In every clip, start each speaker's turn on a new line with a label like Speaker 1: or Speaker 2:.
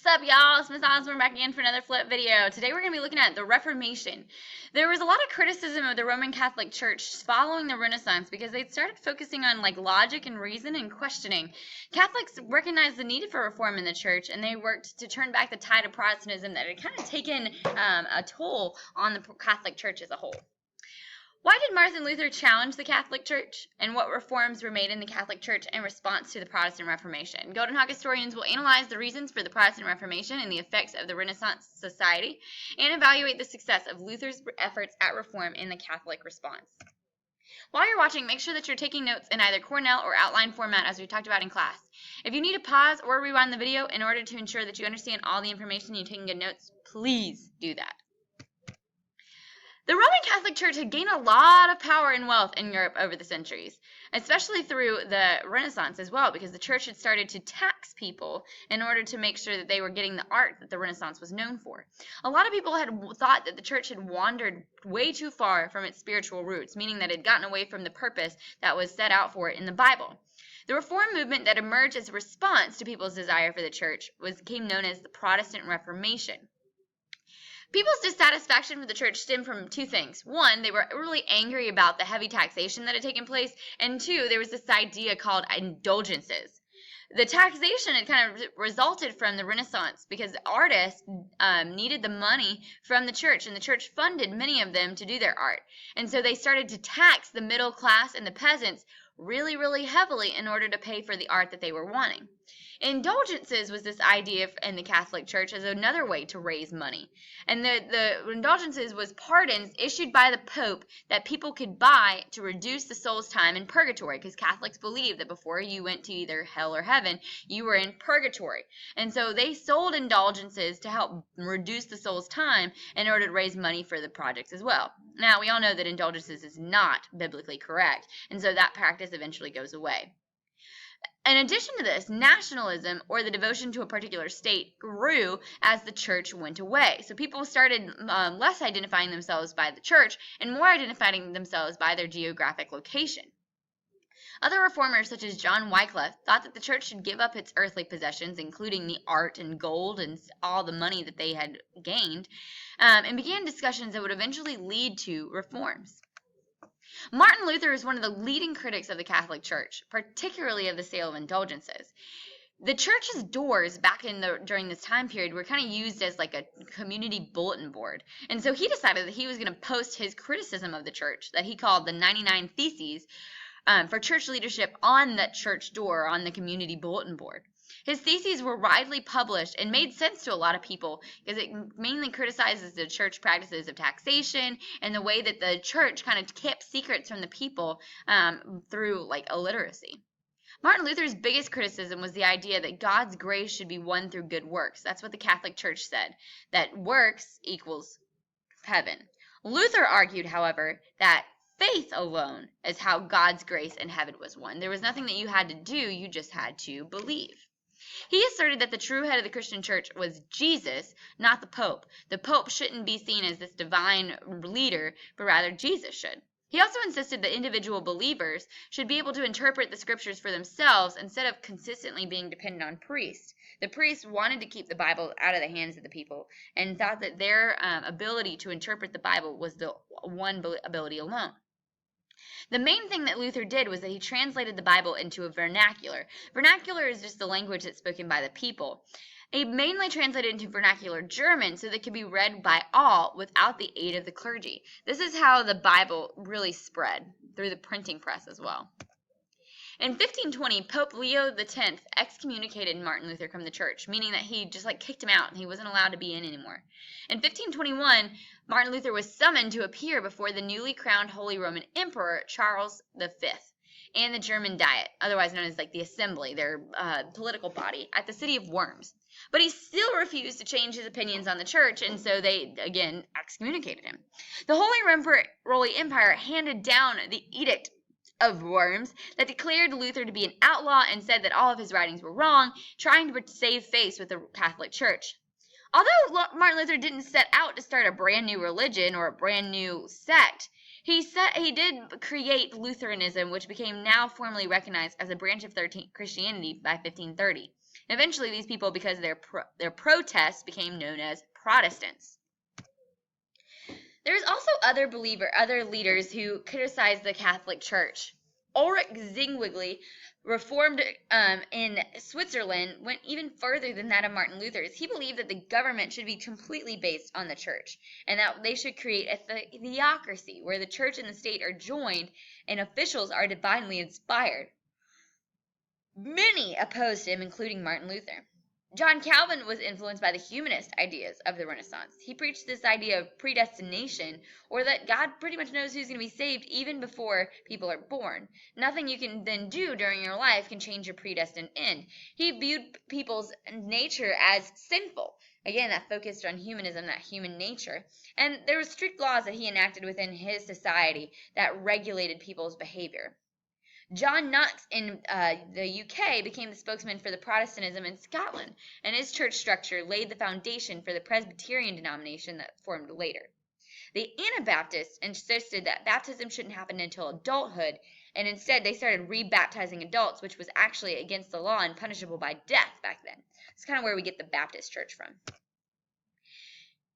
Speaker 1: What's up, y'all? It's Miss Osborne back again for another flip video. Today we're going to be looking at the Reformation. There was a lot of criticism of the Roman Catholic Church following the Renaissance because they started focusing on logic and reason and questioning. Catholics recognized the need for reform in the church, and they worked to turn back the tide of Protestantism that had kind of taken a toll on the Catholic Church as a whole. Why did Martin Luther challenge the Catholic Church, and what reforms were made in the Catholic Church in response to the Protestant Reformation? Golden Hawk historians will analyze the reasons for the Protestant Reformation and the effects of the Renaissance society, and evaluate the success of Luther's efforts at reform in the Catholic response. While you're watching, make sure that you're taking notes in either Cornell or outline format as we talked about in class. If you need to pause or rewind the video in order to ensure that you understand all the information and you're taking good notes, please do that. The Roman Catholic Church had gained a lot of power and wealth in Europe over the centuries, especially through the Renaissance as well, because the church had started to tax people in order to make sure that they were getting the art that the Renaissance was known for. A lot of people had thought that the church had wandered way too far from its spiritual roots, meaning that it had gotten away from the purpose that was set out for it in the Bible. The reform movement that emerged as a response to people's desire for the church became known as the Protestant Reformation. People's dissatisfaction with the church stemmed from two things. One, they were really angry about the heavy taxation that had taken place, and two, there was this idea called indulgences. The taxation had kind of resulted from the Renaissance because artists needed the money from the church, and the church funded many of them to do their art. And so they started to tax the middle class and the peasants really, really heavily in order to pay for the art that they were wanting. Indulgences was this idea in the Catholic Church as another way to raise money. And the indulgences was pardons issued by the Pope that people could buy to reduce the soul's time in purgatory, because Catholics believed that before you went to either hell or heaven, you were in purgatory. And so they sold indulgences to help reduce the soul's time in order to raise money for the projects as well. Now, we all know that indulgences is not biblically correct, and so that practice eventually goes away. In addition to this, nationalism, or the devotion to a particular state, grew as the church went away. So people started less identifying themselves by the church and more identifying themselves by their geographic location. Other reformers, such as John Wycliffe, thought that the church should give up its earthly possessions, including the art and gold and all the money that they had gained, and began discussions that would eventually lead to reforms. Martin Luther is one of the leading critics of the Catholic Church, particularly of the sale of indulgences. The church's doors back during this time period were kind of used as a community bulletin board. And so he decided that he was going to post his criticism of the church that he called the 99 Theses for church leadership on that church door on the community bulletin board. His theses were widely published and made sense to a lot of people because it mainly criticizes the church practices of taxation and the way that the church kind of kept secrets from the people through illiteracy. Martin Luther's biggest criticism was the idea that God's grace should be won through good works. That's what the Catholic Church said, that works equals heaven. Luther argued, however, that faith alone is how God's grace and heaven was won. There was nothing that you had to do, you just had to believe. He asserted that the true head of the Christian church was Jesus, not the Pope. The Pope shouldn't be seen as this divine leader, but rather Jesus should. He also insisted that individual believers should be able to interpret the scriptures for themselves instead of consistently being dependent on priests. The priests wanted to keep the Bible out of the hands of the people and thought that their ability to interpret the Bible was the one ability alone. The main thing that Luther did was that he translated the Bible into a vernacular. Vernacular is just the language that's spoken by the people. He mainly translated into vernacular German so that it could be read by all without the aid of the clergy. This is how the Bible really spread, through the printing press as well. In 1520, Pope Leo X excommunicated Martin Luther from the church, meaning that he just kicked him out and he wasn't allowed to be in anymore. In 1521, Martin Luther was summoned to appear before the newly crowned Holy Roman Emperor Charles V and the German Diet, otherwise known as the Assembly, their political body, at the city of Worms. But he still refused to change his opinions on the church, and so they, again, excommunicated him. The Holy Empire handed down the Edict of Worms that declared Luther to be an outlaw and said that all of his writings were wrong, trying to save face with the Catholic Church. Although Martin Luther didn't set out to start a brand new religion or a brand new sect, he did create Lutheranism, which became now formally recognized as a branch of Christianity by 1530. Eventually, these people, because of their protests, became known as Protestants. There's also other leaders who criticized the Catholic Church. Ulrich Zwingli, reformed in Switzerland, went even further than that of Martin Luther's. He believed that the government should be completely based on the church, and that they should create a theocracy where the church and the state are joined and officials are divinely inspired. Many opposed him, including Martin Luther. John Calvin was influenced by the humanist ideas of the Renaissance. He preached this idea of predestination, or that God pretty much knows who's going to be saved even before people are born. Nothing you can then do during your life can change your predestined end. He viewed people's nature as sinful. Again, that focused on humanism, that human nature. And there were strict laws that he enacted within his society that regulated people's behavior. John Knox in the UK became the spokesman for the Protestantism in Scotland, and his church structure laid the foundation for the Presbyterian denomination that formed later. The Anabaptists insisted that baptism shouldn't happen until adulthood, and instead they started rebaptizing adults, which was actually against the law and punishable by death back then. It's kind of where we get the Baptist church from.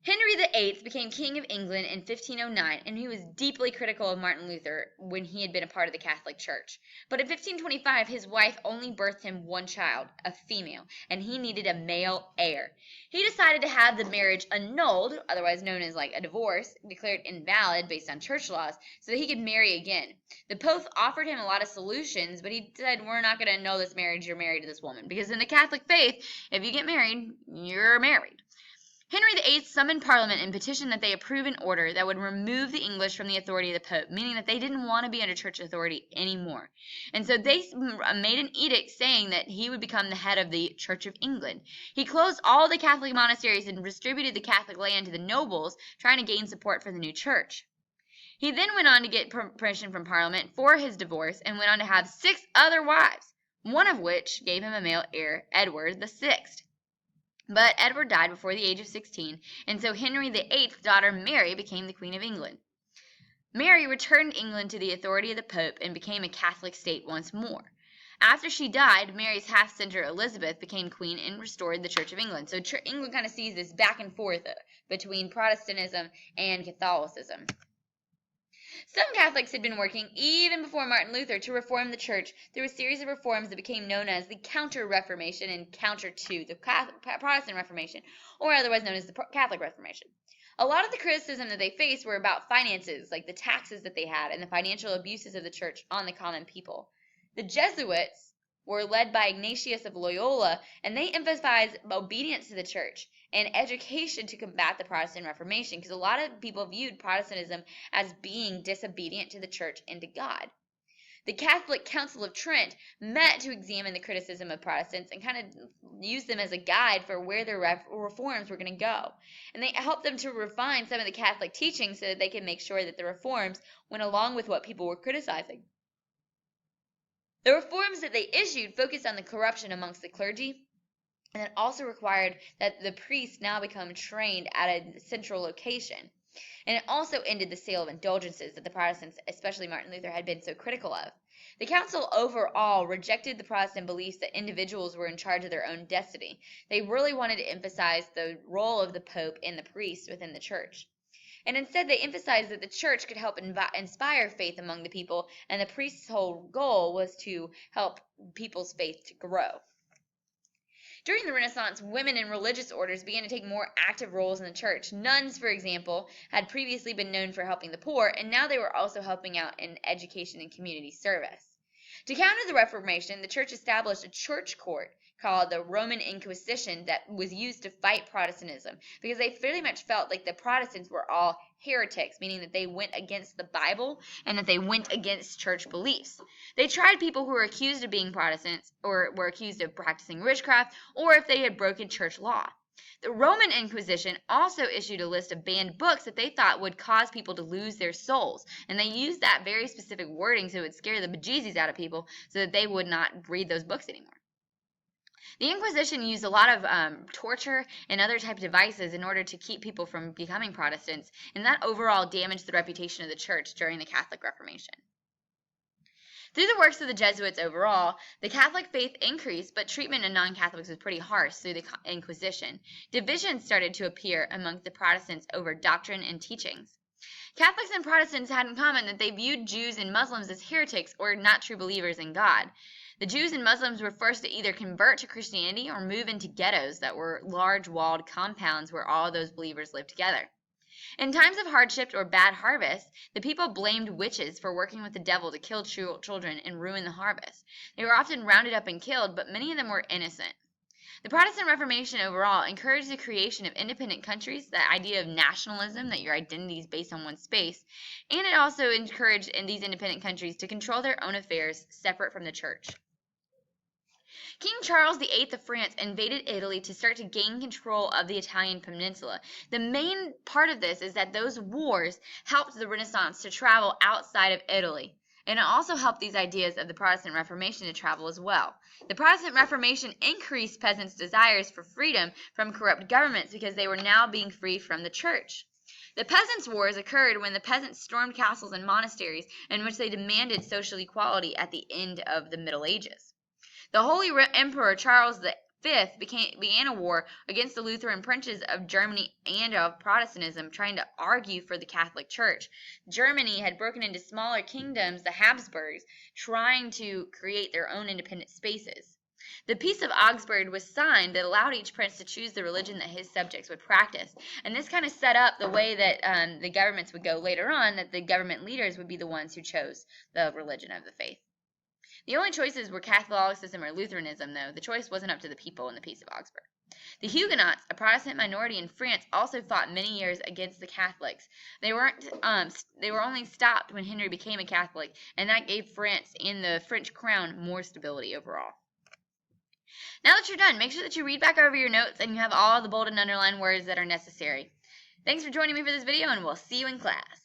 Speaker 1: Henry VIII became King of England in 1509, and he was deeply critical of Martin Luther when he had been a part of the Catholic Church. But in 1525, his wife only birthed him one child, a female, and he needed a male heir. He decided to have the marriage annulled, otherwise known as like a divorce, declared invalid based on church laws, so that he could marry again. The Pope offered him a lot of solutions, but he said, we're not going to annul this marriage, you're married to this woman. Because in the Catholic faith, if you get married, you're married. Henry VIII summoned Parliament and petitioned that they approve an order that would remove the English from the authority of the Pope, meaning that they didn't want to be under church authority anymore. And so they made an edict saying that he would become the head of the Church of England. He closed all the Catholic monasteries and distributed the Catholic land to the nobles, trying to gain support for the new church. He then went on to get permission from Parliament for his divorce and went on to have 6 other wives, one of which gave him a male heir, Edward VI. But Edward died before the age of 16, and so Henry VIII's daughter Mary became the Queen of England. Mary returned England to the authority of the Pope and became a Catholic state once more. After she died, Mary's half-sister Elizabeth became queen and restored the Church of England. So England kind of sees this back and forth between Protestantism and Catholicism. Some Catholics had been working, even before Martin Luther, to reform the church through a series of reforms that became known as the Counter-Reformation and counter to the Protestant Reformation, or otherwise known as the Catholic Reformation. A lot of the criticism that they faced were about finances, like the taxes that they had and the financial abuses of the church on the common people. The Jesuits were led by Ignatius of Loyola, and they emphasized obedience to the church and education to combat the Protestant Reformation, because a lot of people viewed Protestantism as being disobedient to the church and to God. The Catholic Council of Trent met to examine the criticism of Protestants and kind of use them as a guide for where their reforms were going to go. And they helped them to refine some of the Catholic teachings so that they could make sure that the reforms went along with what people were criticizing. The reforms that they issued focused on the corruption amongst the clergy, and it also required that the priests now become trained at a central location. And it also ended the sale of indulgences that the Protestants, especially Martin Luther, had been so critical of. The council overall rejected the Protestant beliefs that individuals were in charge of their own destiny. They really wanted to emphasize the role of the Pope and the priests within the church. And instead, they emphasized that the church could help inspire faith among the people, and the priest's whole goal was to help people's faith to grow. During the Renaissance, women in religious orders began to take more active roles in the church. Nuns, for example, had previously been known for helping the poor, and now they were also helping out in education and community service. To counter the Reformation, the church established a church court called the Roman Inquisition that was used to fight Protestantism, because they pretty much felt like the Protestants were all heretics, meaning that they went against the Bible and that they went against church beliefs. They tried people who were accused of being Protestants or were accused of practicing witchcraft, or if they had broken church law. The Roman Inquisition also issued a list of banned books that they thought would cause people to lose their souls, and they used that very specific wording so it would scare the bejesus out of people so that they would not read those books anymore. The Inquisition used a lot of torture and other type of devices in order to keep people from becoming Protestants, and that overall damaged the reputation of the church during the Catholic Reformation. Through the works of the Jesuits overall, the Catholic faith increased, but treatment of non-Catholics was pretty harsh through the Inquisition. Divisions started to appear among the Protestants over doctrine and teachings. Catholics and Protestants had in common that they viewed Jews and Muslims as heretics or not true believers in God. The Jews and Muslims were forced to either convert to Christianity or move into ghettos that were large walled compounds where all those believers lived together. In times of hardship or bad harvest, the people blamed witches for working with the devil to kill children and ruin the harvest. They were often rounded up and killed, but many of them were innocent. The Protestant Reformation overall encouraged the creation of independent countries, the idea of nationalism, that your identity is based on one space, and it also encouraged in these independent countries to control their own affairs separate from the church. King Charles VIII of France invaded Italy to start to gain control of the Italian peninsula. The main part of this is that those wars helped the Renaissance to travel outside of Italy. And it also helped these ideas of the Protestant Reformation to travel as well. The Protestant Reformation increased peasants' desires for freedom from corrupt governments because they were now being free from the church. The Peasants' Wars occurred when the peasants stormed castles and monasteries in which they demanded social equality at the end of the Middle Ages. The Holy Emperor Charles V began a war against the Lutheran princes of Germany and of Protestantism, trying to argue for the Catholic Church. Germany had broken into smaller kingdoms, the Habsburgs, trying to create their own independent spaces. The Peace of Augsburg was signed that allowed each prince to choose the religion that his subjects would practice. And this kind of set up the way that the governments would go later on, that the government leaders would be the ones who chose the religion of the faith. The only choices were Catholicism or Lutheranism, though. The choice wasn't up to the people in the Peace of Augsburg. The Huguenots, a Protestant minority in France, also fought many years against the Catholics. They were only stopped when Henry became a Catholic, and that gave France and the French crown more stability overall. Now that you're done, make sure that you read back over your notes and you have all the bold and underlined words that are necessary. Thanks for joining me for this video, and we'll see you in class.